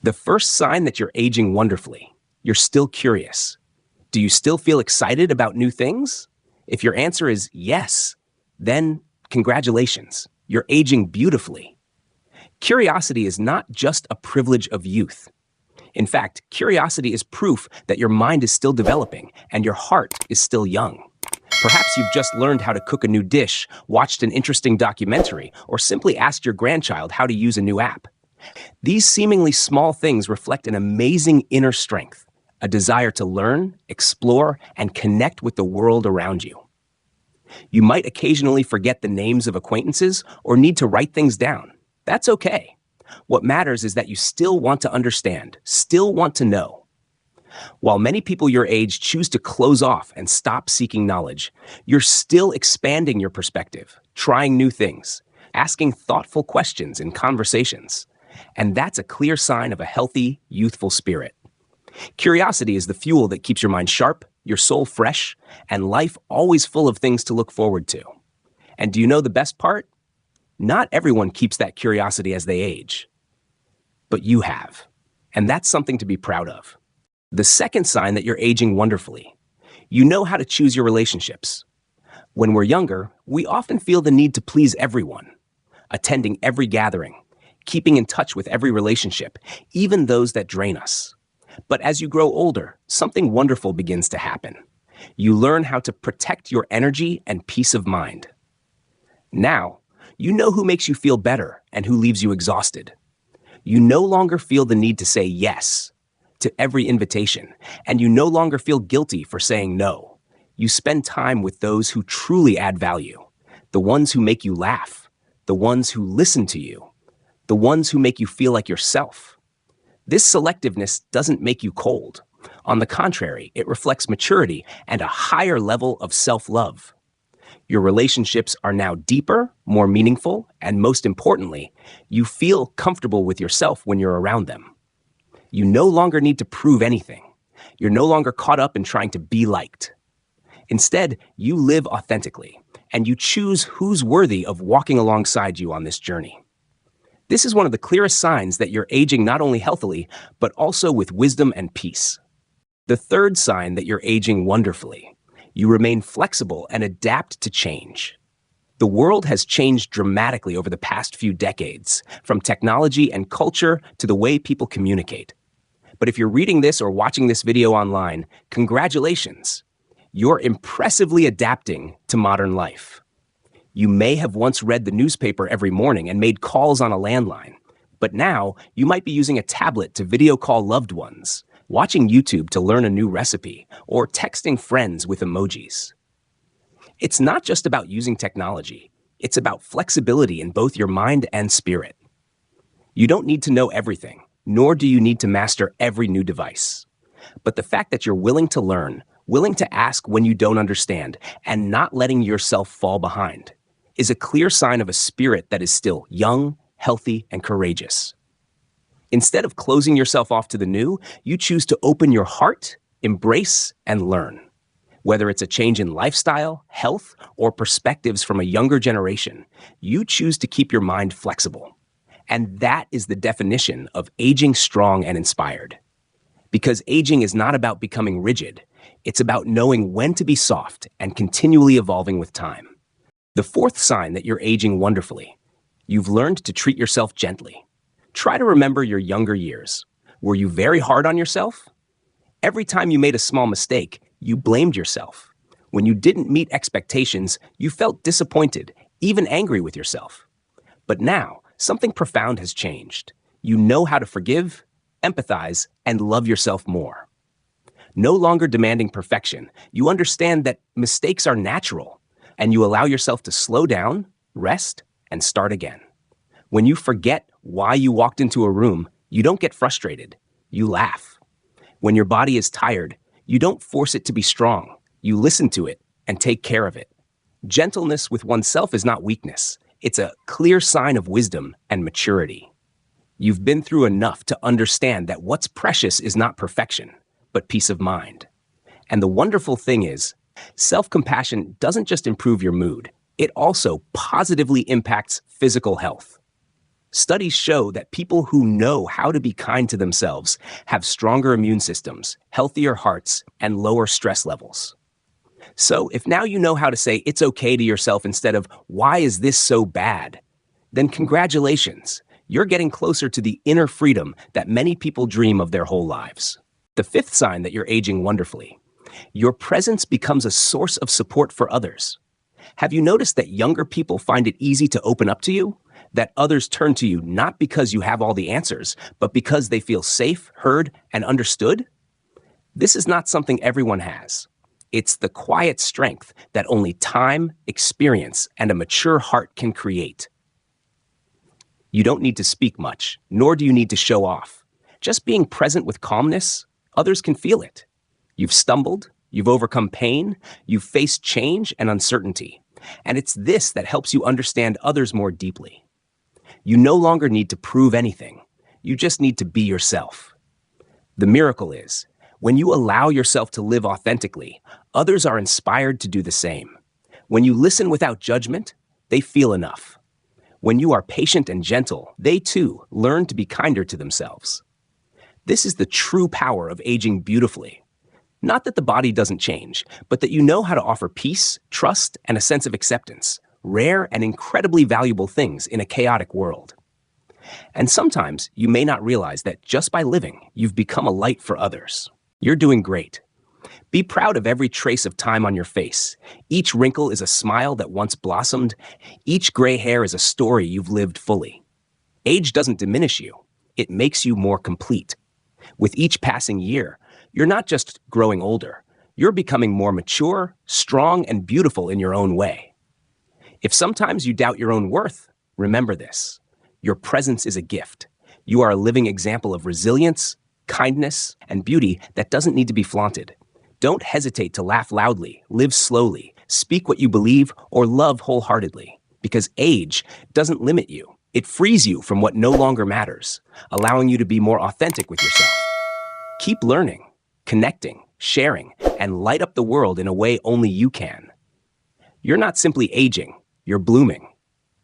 The first sign that you're aging wonderfully, you're still curious. Do you still feel excited about new things? If your answer is yes, then congratulations, you're aging beautifully. Curiosity is not just a privilege of youth. In fact, curiosity is proof that your mind is still developing and your heart is still young. Perhaps you've just learned how to cook a new dish, watched an interesting documentary, or simply asked your grandchild how to use a new app. These seemingly small things reflect an amazing inner strength, a desire to learn, explore, and connect with the world around you. You might occasionally forget the names of acquaintances or need to write things down. That's okay. What matters is that you still want to understand, still want to know. While many people your age choose to close off and stop seeking knowledge, you're still expanding your perspective, trying new things, asking thoughtful questions in conversations. And that's a clear sign of a healthy, youthful spirit. Curiosity is the fuel that keeps your mind sharp, your soul fresh, and life always full of things to look forward to. And do you know the best part? Not everyone keeps that curiosity as they age. But you have. And that's something to be proud of. The second sign that you're aging wonderfully. You know how to choose your relationships. When we're younger, we often feel the need to please everyone, attending every gathering, keeping in touch with every relationship, even those that drain us. But as you grow older, something wonderful begins to happen. You learn how to protect your energy and peace of mind. Now, you know who makes you feel better and who leaves you exhausted. You no longer feel the need to say yes to every invitation, and you no longer feel guilty for saying no. You spend time with those who truly add value, the ones who make you laugh, the ones who listen to you, the ones who make you feel like yourself. This selectiveness doesn't make you cold. On the contrary, it reflects maturity and a higher level of self-love. Your relationships are now deeper, more meaningful, and most importantly, you feel comfortable with yourself when you're around them. You no longer need to prove anything. You're no longer caught up in trying to be liked. Instead, you live authentically, and you choose who's worthy of walking alongside you on this journey. This is one of the clearest signs that you're aging not only healthily, but also with wisdom and peace. The third sign that you're aging wonderfully. You remain flexible and adapt to change. The world has changed dramatically over the past few decades, from technology and culture to the way people communicate. But if you're reading this or watching this video online, congratulations. You're impressively adapting to modern life. You may have once read the newspaper every morning and made calls on a landline, but now you might be using a tablet to video call loved ones, watching YouTube to learn a new recipe, or texting friends with emojis. It's not just about using technology. It's about flexibility in both your mind and spirit. You don't need to know everything, nor do you need to master every new device. But the fact that you're willing to learn, willing to ask when you don't understand, and not letting yourself fall behind is a clear sign of a spirit that is still young, healthy, and courageous. Instead of closing yourself off to the new, you choose to open your heart, embrace, and learn. Whether it's a change in lifestyle, health, or perspectives from a younger generation, you choose to keep your mind flexible. And that is the definition of aging strong and inspired. Because aging is not about becoming rigid, it's about knowing when to be soft and continually evolving with time. The fourth sign that you're aging wonderfully. You've learned to treat yourself gently. Try to remember your younger years. Were you very hard on yourself? Every time you made a small mistake, you blamed yourself. When you didn't meet expectations, you felt disappointed, even angry with yourself. But now, something profound has changed. You know how to forgive, empathize, and love yourself more. No longer demanding perfection, you understand that mistakes are natural, and you allow yourself to slow down, rest, and start again. When you forget why you walked into a room, you don't get frustrated, you laugh. When your body is tired, you don't force it to be strong. You listen to it and take care of it. Gentleness with oneself is not weakness. It's a clear sign of wisdom and maturity. You've been through enough to understand that what's precious is not perfection, but peace of mind. And the wonderful thing is, self-compassion doesn't just improve your mood, it also positively impacts physical health. Studies show that people who know how to be kind to themselves have stronger immune systems, healthier hearts, and lower stress levels. So if now you know how to say it's okay to yourself instead of why is this so bad, then congratulations, you're getting closer to the inner freedom that many people dream of their whole lives. The fifth sign that you're aging wonderfully. Your presence becomes a source of support for others. Have you noticed that younger people find it easy to open up to you? That others turn to you not because you have all the answers, but because they feel safe, heard, and understood? This is not something everyone has. It's the quiet strength that only time, experience, and a mature heart can create. You don't need to speak much, nor do you need to show off. Just being present with calmness, others can feel it. You've stumbled, you've overcome pain, you've faced change and uncertainty. And it's this that helps you understand others more deeply. You no longer need to prove anything. You just need to be yourself. The miracle is, when you allow yourself to live authentically, others are inspired to do the same. When you listen without judgment, they feel enough. When you are patient and gentle, they too learn to be kinder to themselves. This is the true power of aging beautifully. Not that the body doesn't change, but that you know how to offer peace, trust, and a sense of acceptance, rare and incredibly valuable things in a chaotic world. And sometimes you may not realize that just by living, you've become a light for others. You're doing great. Be proud of every trace of time on your face. Each wrinkle is a smile that once blossomed. Each gray hair is a story you've lived fully. Age doesn't diminish you. It makes you more complete. With each passing year, you're not just growing older. You're becoming more mature, strong, and beautiful in your own way. If sometimes you doubt your own worth, remember this. Your presence is a gift. You are a living example of resilience, kindness, and beauty that doesn't need to be flaunted. Don't hesitate to laugh loudly, live slowly, speak what you believe, or love wholeheartedly. Because age doesn't limit you. It frees you from what no longer matters, allowing you to be more authentic with yourself. Keep learning, connecting, sharing, and light up the world in a way only you can. You're not simply aging, you're blooming.